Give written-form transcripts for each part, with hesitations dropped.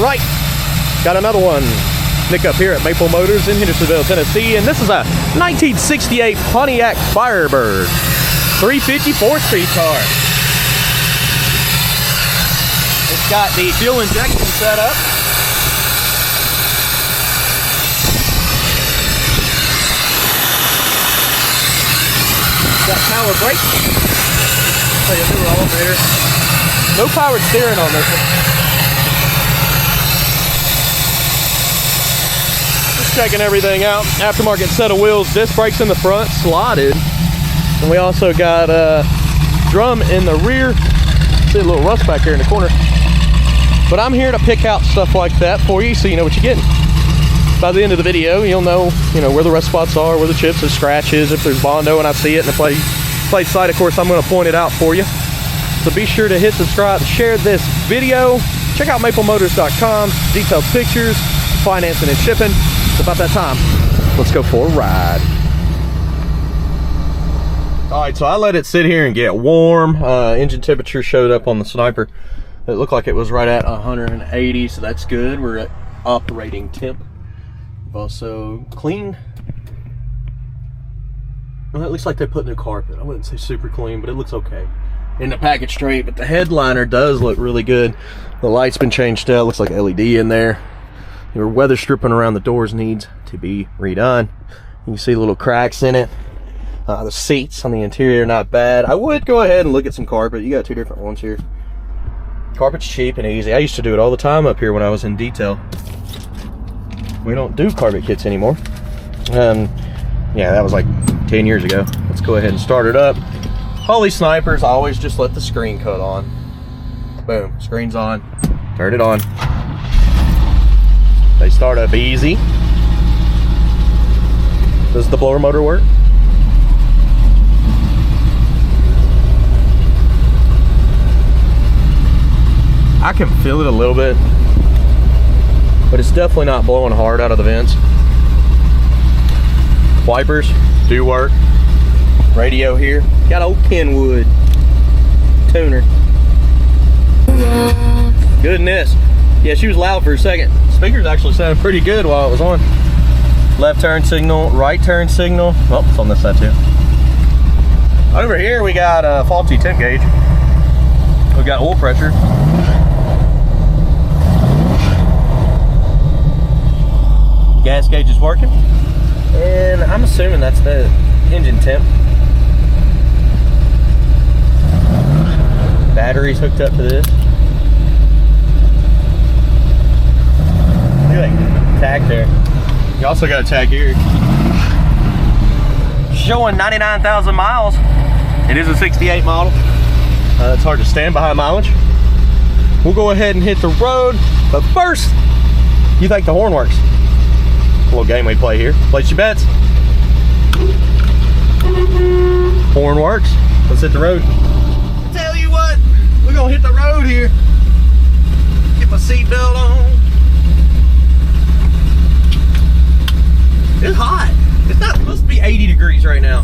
right, got another one. Nick up here at Maple Motors in Hendersonville, Tennessee, and this is a 1968 Pontiac Firebird 350 4-speed car. It's got the fuel injection set up. Got power brakes. Tell you, newer alternator. No powered steering on this one. Just checking everything out. Aftermarket set of wheels, disc brakes in the front, slotted. And we also got a drum in the rear. See a little rust back here in the corner. But I'm here to pick out stuff like that for you so you know what you're getting. By the end of the video, you'll know, where the rust spots are, where the chips, the scratches, if there's Bondo and I see it in the plate side, of course, I'm going to point it out for you. So be sure to hit subscribe, share this video. Check out maplemotors.com, detailed pictures, financing and shipping. It's about that time. Let's go for a ride. All right, so I let it sit here and get warm. Engine temperature showed up on the Sniper. It looked like it was right at 180, so that's good. We're at operating temp. Also clean. Well, it looks like they put new carpet. I wouldn't say super clean, but it looks okay. In the package straight, but the headliner does look really good. The light's been changed out. Looks like LED in there. Your weather stripping around the doors needs to be redone. You can see little cracks in it. The seats on the interior, not bad. I would go ahead and look at some carpet. You got two different ones here. Carpet's cheap and easy. I used to do it all the time up here when I was in detail. We don't do carpet kits anymore. Yeah, that was like 10 years ago. Let's go ahead and start it up. Holley Snipers, I always just let the screen cut on. Boom, screen's on. Turn it on. They start up easy. Does the blower motor work? I can feel it a little bit, but it's definitely not blowing hard out of the vents. Wipers do work. Radio here. Got old Kenwood tuner. Goodness. Yeah, she was loud for a second. Speakers actually sounded pretty good while it was on. Left turn signal, right turn signal. Oh, it's on this side too. Over here we got a faulty temp gauge. We've got oil pressure. Gas gauge is working, and I'm assuming that's the engine temp. Battery's hooked up to this. Look at that tag there. You also got a tag here showing 99,000 miles. It is a 68 model. It's hard to stand behind mileage. We'll go ahead and hit the road, but first, you think the horn works? A little game we play here. Place your bets. Horn works. Let's hit the road. Tell you what, we're gonna hit the road here. Get my seatbelt on. It's hot. It's not supposed to be 80 degrees right now.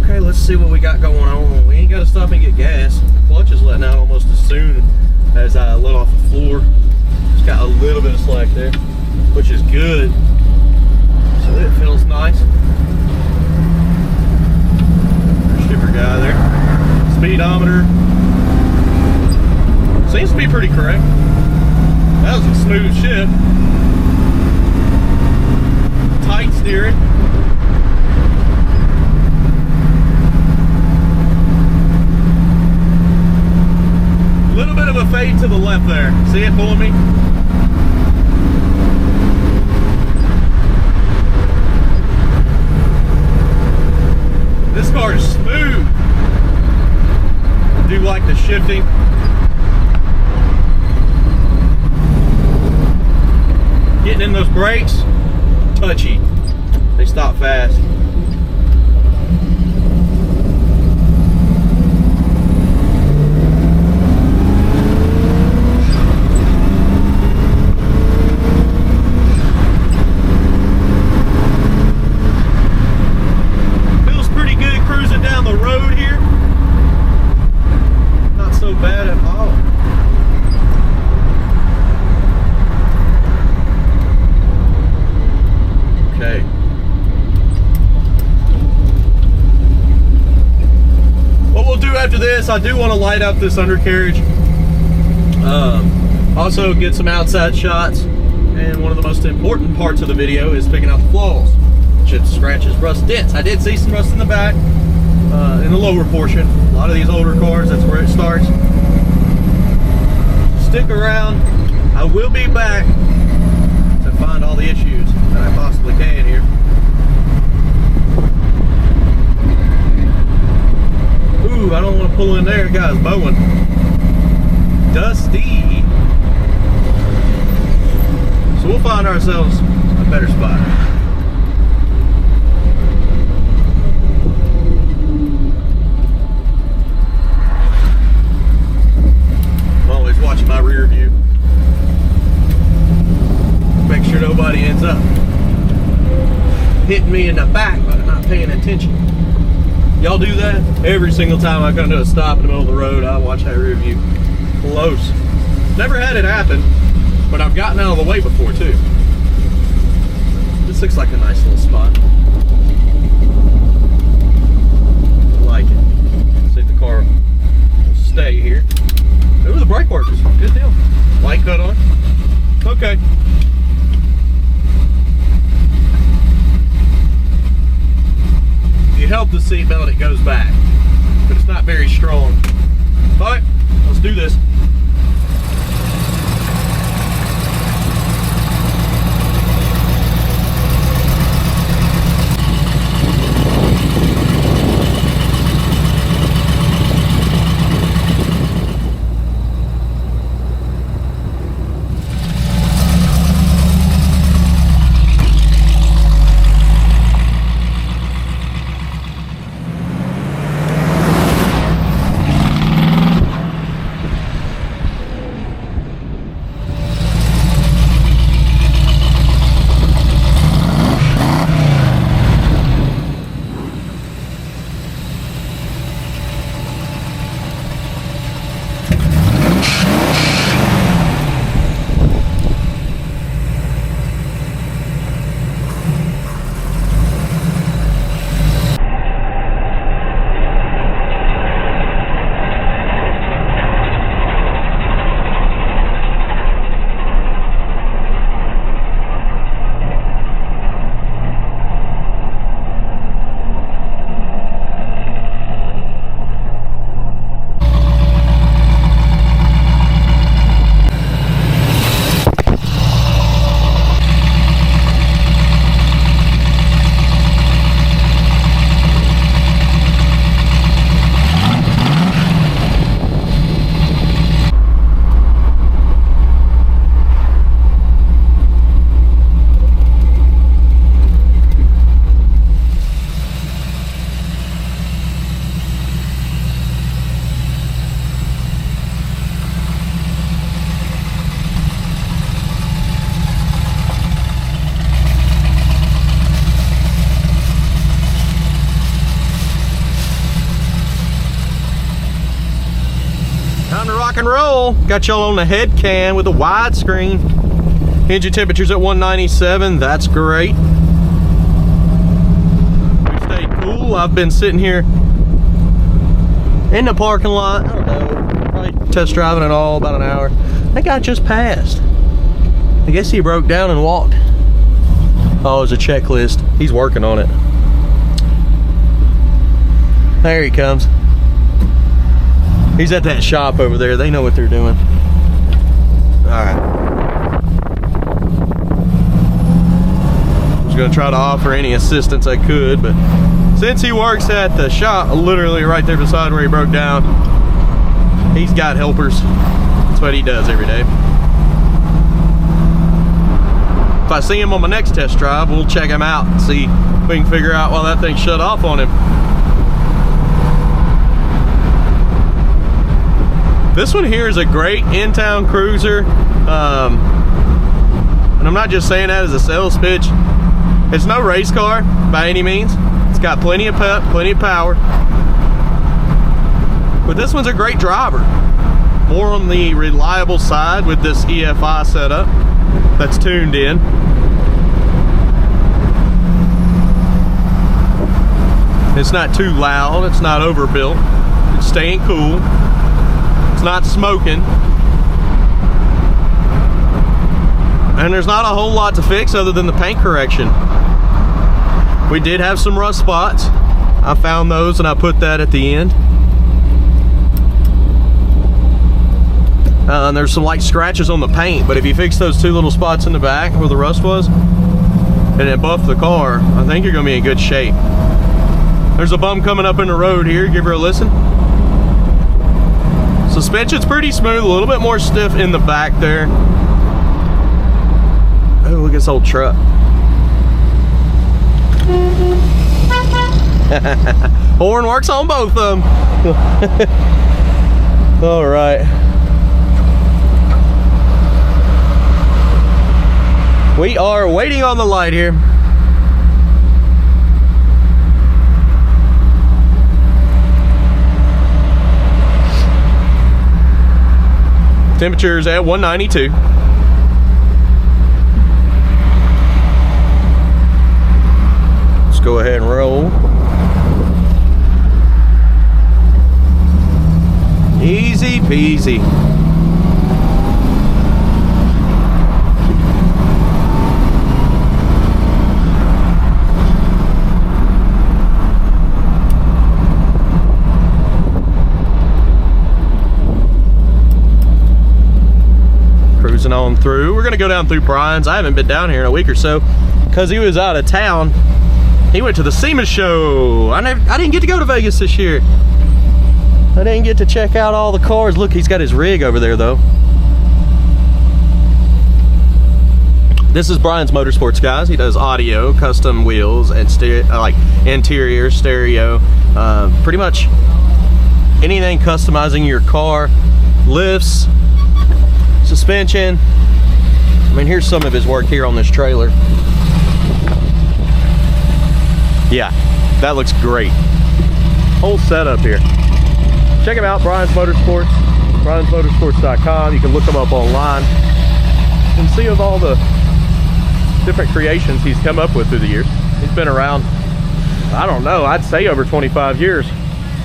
Okay, let's see what we got going on. We ain't gotta stop and get gas. The clutch is letting out almost as soon as I let off the floor. It's got a little bit of slack there, which is good. So it feels nice. Shipper guy there. Speedometer. Seems to be pretty correct. That was a smooth shift. Tight steering. A little bit of a fade to the left there. See it pulling me? This car is smooth. I do like the shifting. Getting in those brakes, touchy. They stop fast. Feels pretty good cruising down the road here. Not so bad at all. after this, I do want to light up this undercarriage. Also get some outside shots. And one of the most important parts of the video is picking out the flaws. Chips, scratches, rust, dents. I did see some rust in the back, in the lower portion. A lot of these older cars, that's where it starts. Stick around. I will be back to find all the issues that I possibly can here. Ooh, I don't want to pull in there, guys. Mowing. Dusty. So we'll find ourselves a better spot. I'm always watching my rear view. Make sure nobody ends up hitting me in the back by not paying attention. Y'all do that? Every single time I come to a stop in the middle of the road, I watch that rear view close. Never had it happen, but I've gotten out of the way before too. This looks like a nice little spot. I like it. See if the car will stay here. Ooh, the brake works. Good deal. Light cut on. Okay. If you help the seatbelt, it goes back, but it's not very strong. All right, let's do this. Rock and roll. Got y'all on the head cam with a widescreen. Engine temperature's at 197. That's great. We stayed cool. I've been sitting here in the parking lot. I don't know, probably test driving it all about an hour. That guy just passed. I guess he broke down and walked. Oh, it's a checklist. He's working on it. There he comes. He's at that shop over there. They know what they're doing. Alright. I was going to try to offer any assistance I could, but since he works at the shop, literally right there beside where he broke down, he's got helpers. That's what he does every day. If I see him on my next test drive, we'll check him out and see if we can figure out why that thing shut off on him. This one here is a great in-town cruiser, and I'm not just saying that as a sales pitch. It's no race car by any means. It's got plenty of pep, plenty of power, but this one's a great driver. More on the reliable side with this EFI setup that's tuned in. It's not too loud, it's not overbuilt. staying cool. It's not smoking. And there's not a whole lot to fix other than the paint correction. We did have some rust spots. I found those and I put that at the end. And there's some light scratches on the paint, but if you fix those 2 little spots in the back where the rust was, and then buff the car, I think you're gonna be in good shape. There's a bump coming up in the road here, give her a listen. Suspension's pretty smooth, a little bit more stiff in the back there. Oh, look at this old truck. Horn works on both of them. All right. We are waiting on the light here. Temperature's at 192. Let's go ahead and roll. Easy peasy. Cruising on through. We're gonna go down through Brian's. I haven't been down here in a week or so because he was out of town. He went to the SEMA show. I didn't get to go to Vegas this year. I didn't get to check out all the cars. Look, he's got his rig over there though. This is Brian's Motorsports, guys. He does audio, custom wheels, and like interior, stereo, pretty much anything customizing your car, lifts, suspension. I mean, here's some of his work here on this trailer. Yeah, that looks great. Whole setup here. Check him out, Brian's Motorsports, briansmotorsports.com. You can look him up online and see of all the different creations he's come up with through the years. He's been around, I don't know, I'd say over 25 years.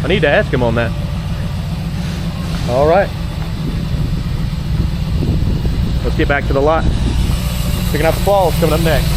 I need to ask him on that. All right. Let's get back to the lot. Picking out the falls coming up next.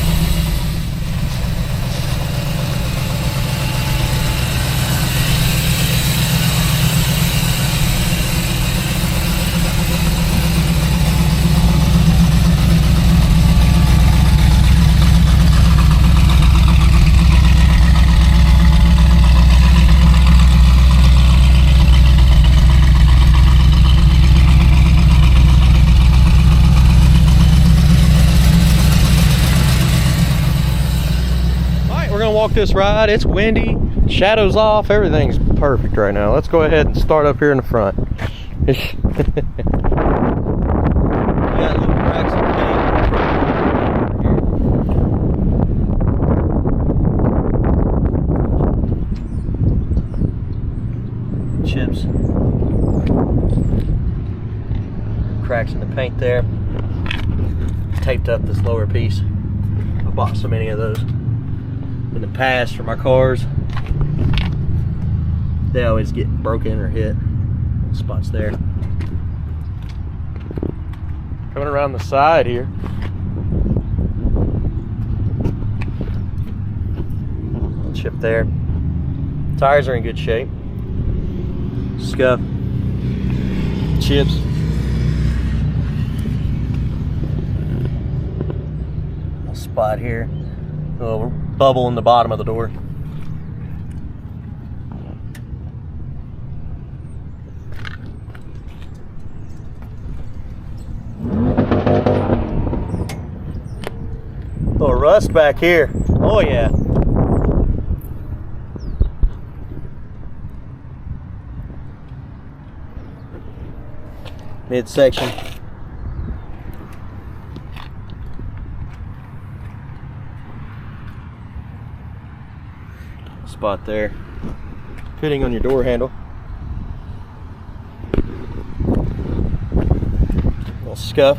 Walk this ride. It's windy, shadows off, everything's perfect right now. Let's go ahead and start up here in the front. Got little cracks in the paint. Chips, cracks in the paint there. Taped up this lower piece. I bought so many of those in the past for my cars. They always get broken or hit. Spots there. Coming around the side here. Chip there. Tires are in good shape. Scuff. Chips. A spot here. A little bubble in the bottom of the door. Little rust back here. Oh yeah. Midsection. Spot there. Fitting on your door handle. Little scuff.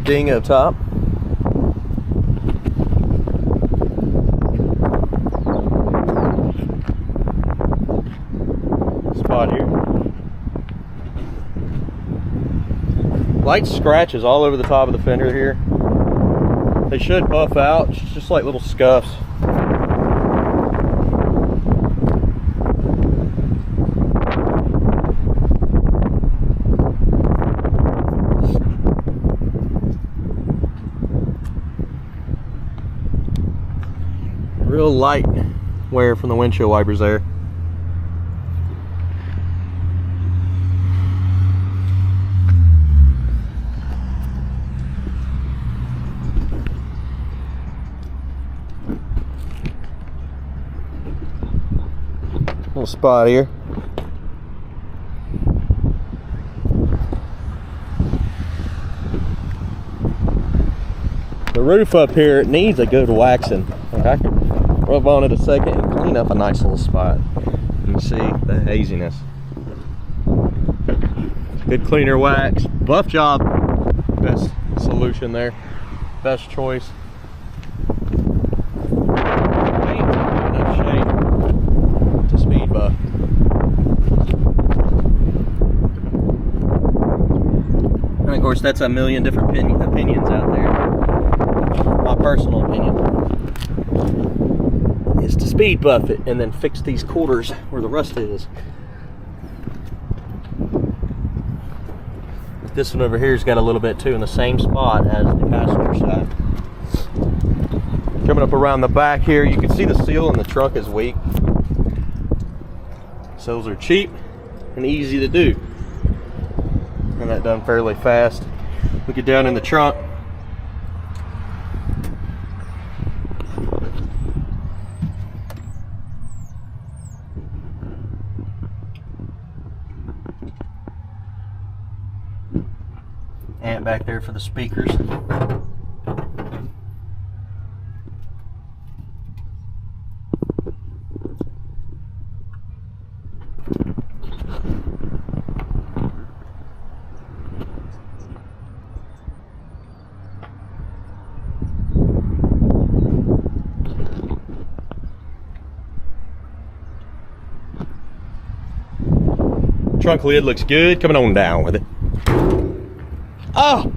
Ding up top. spot here. Light scratches all over the top of the fender here. They should buff out, just like little scuffs. Real light wear from the windshield wipers there. Little spot here. The roof up here needs a good waxing. Like I can rub on it a second and clean up a nice little spot. You can see the haziness. Good cleaner wax. Buff job. Best solution there. Best choice. Paint in enough shape to speed buff. And of course that's a million different opinions out there. My personal opinion is to speed buff it and then fix these quarters where the rust is. This one over here's got a little bit too in the same spot as the passenger side. Coming up around the back here, you can see the seal in the trunk is weak. Seals are cheap and easy to do, and that done fairly fast. We get down in the trunk. Amp back there for the speakers. Trunk lid looks good. Coming on down with it. Oh!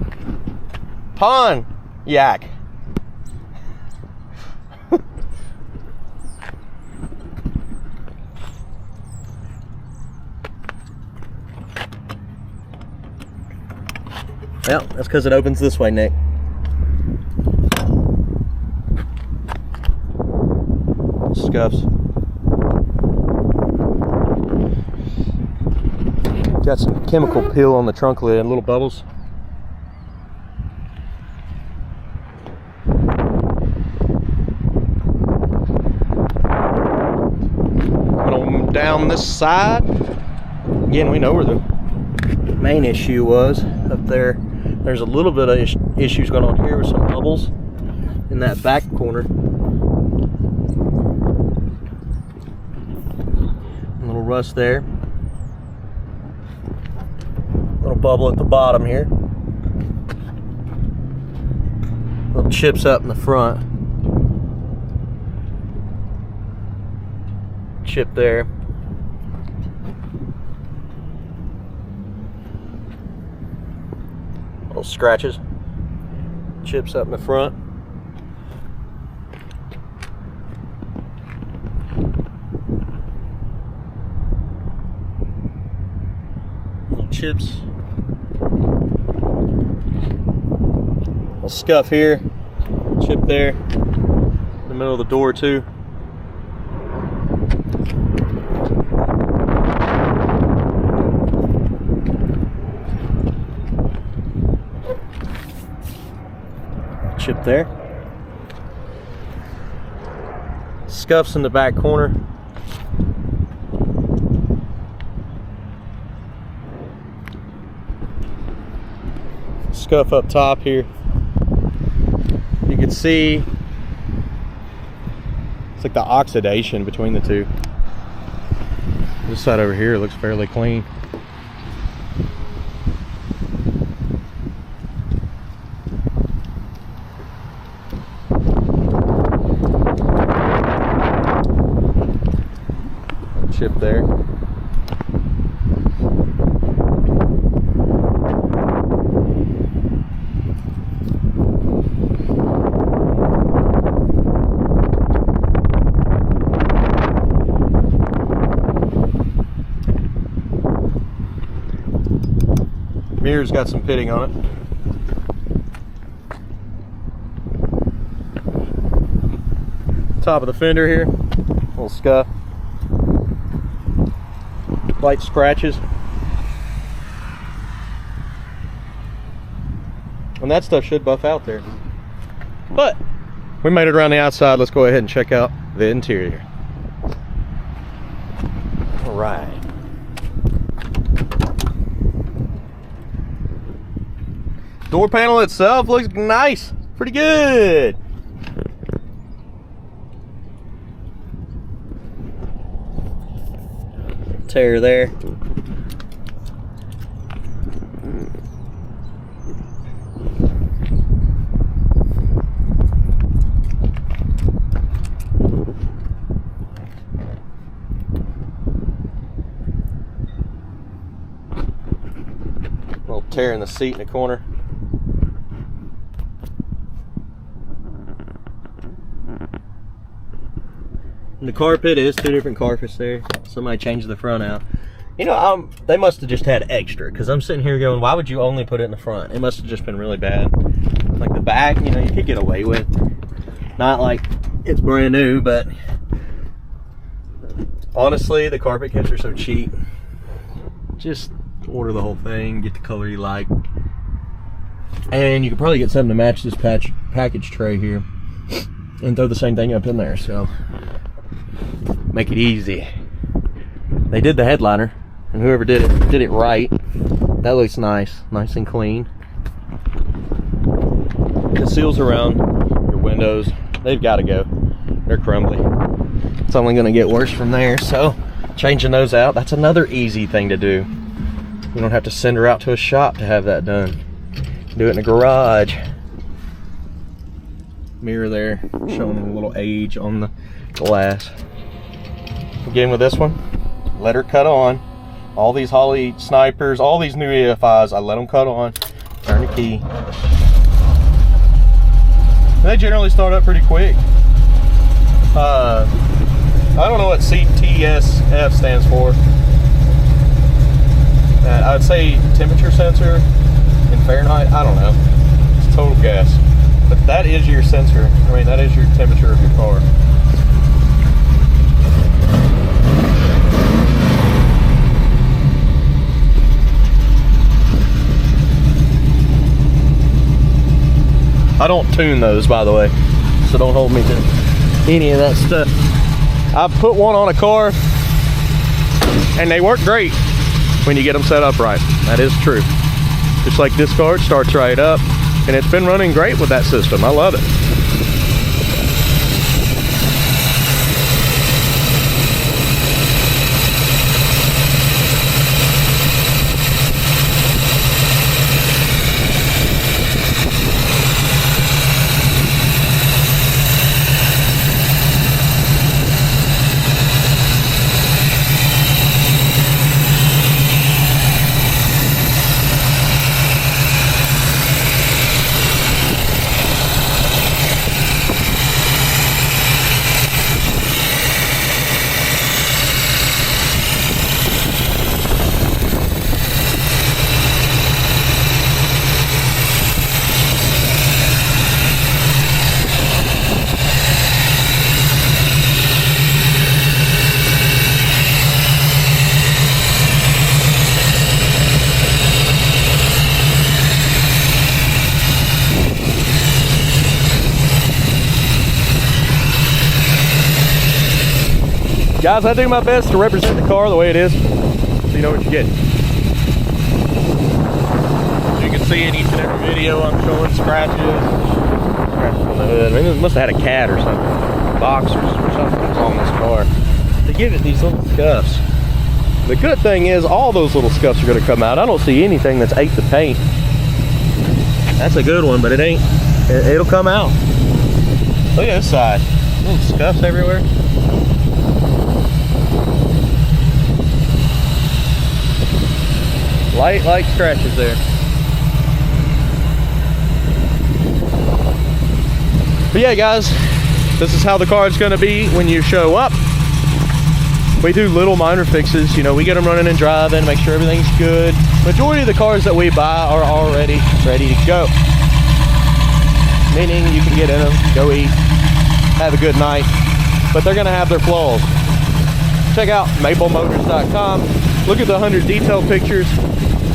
Pontiac. Well, that's because it opens this way, Nick. Scuffs. Got some chemical peel on the trunk lid and little bubbles. Down this side. Again, we know where the main issue was up there. There's a little bit of issues going on here with some bubbles in that back corner. A little rust there. Little bubble at the bottom here. Little chips up in the front. Chip there. Little scratches, chips up in the front. Little chips. Little scuff here, chip there, in the middle of the door too. Chip there. Scuffs in the back corner. Scuff up top here. You can see it's like the oxidation between the two. This side over here looks fairly clean. Chip there. Mirror's got some pitting on it. Top of the fender here, little scuff. Light scratches. And that stuff should buff out there. But we made it around the outside. Let's go ahead and check out the interior. All right. Door panel itself looks nice. Pretty good. Tear there. Little tear in the seat in the corner. And the carpet is 2 different carpets there. Somebody changed the front out. You know, they must have just had extra, because I'm sitting here going, why would you only put it in the front? It must have just been really bad. Like the back, you know, you could get away with. Not like it's brand new, but honestly, the carpet kits are so cheap. Just order the whole thing, get the color you like. And you could probably get something to match this package tray here and throw the same thing up in there, so make it easy. They did the headliner, and whoever did it right. That looks nice and clean. The seals around your windows, they've got to go. They're crumbly. It's only going to get worse from there, so changing those out, that's another easy thing to do. You don't have to send her out to a shop to have that done. Do it in a garage. Mirror there, showing a little age on the glass. Again with this one, let her cut on. All these Holley Snipers, all these new EFIs, I let them cut on. Turn the key. And they generally start up pretty quick. I don't know what CTSF stands for. I'd say temperature sensor in Fahrenheit. I don't know. It's total guess. But that is your sensor. I mean, that is your temperature of your car. I don't tune those, by the way, so don't hold me to any of that stuff. I've put one on a car and they work great when you get them set up right. That is true. Just like this car, it starts right up, and it's been running great with that system. I love it. Guys, I do my best to represent the car the way it is, so you know what you're getting. As you can see in each and every video, I'm showing scratches on the hood. I mean, it must have had a cat or something, boxers or something that's on this car to give it these little scuffs. The good thing is all those little scuffs are going to come out. I don't see anything that's ate the paint. That's a good one, but it ain't. It'll come out. Look at this side. Little scuffs everywhere. Light scratches there. But yeah, guys, this is how the car is going to be when you show up. We do little minor fixes. You know, we get them running and driving, make sure everything's good. Majority of the cars that we buy are already ready to go. Meaning you can get in them, go eat, have a good night, but they're gonna have their flaws. Check out maplemotors.com. Look at the 100 detail pictures.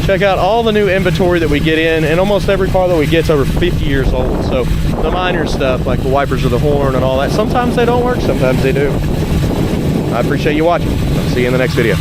Check out all the new inventory that we get in, and almost every car that we get's over 50 years old. So the minor stuff like the wipers of the horn and all that, sometimes they don't work, sometimes they do. I appreciate you watching. I'll see you in the next video.